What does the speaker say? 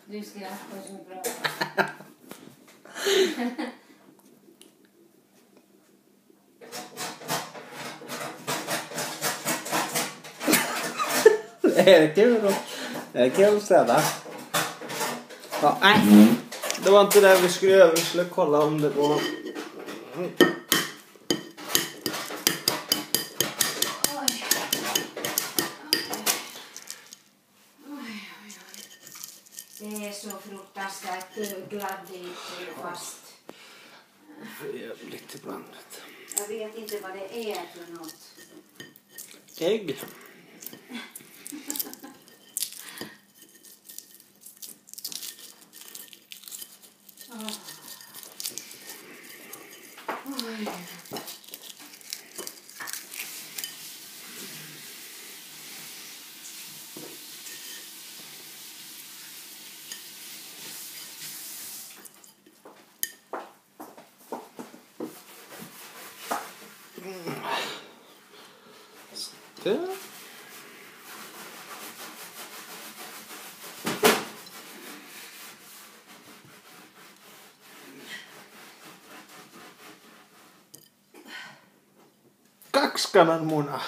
Du ska ha så bra. Är det kul då? Det är kul att städa. Ja, nej. Det var inte det vi skulle göra. Vi skulle kolla om det var... Det är så fruktansvärt gladdigt fast. Jävligt ibland. Jag vet inte vad det är för något. Ägg. Det. Kaksi kananmunaa.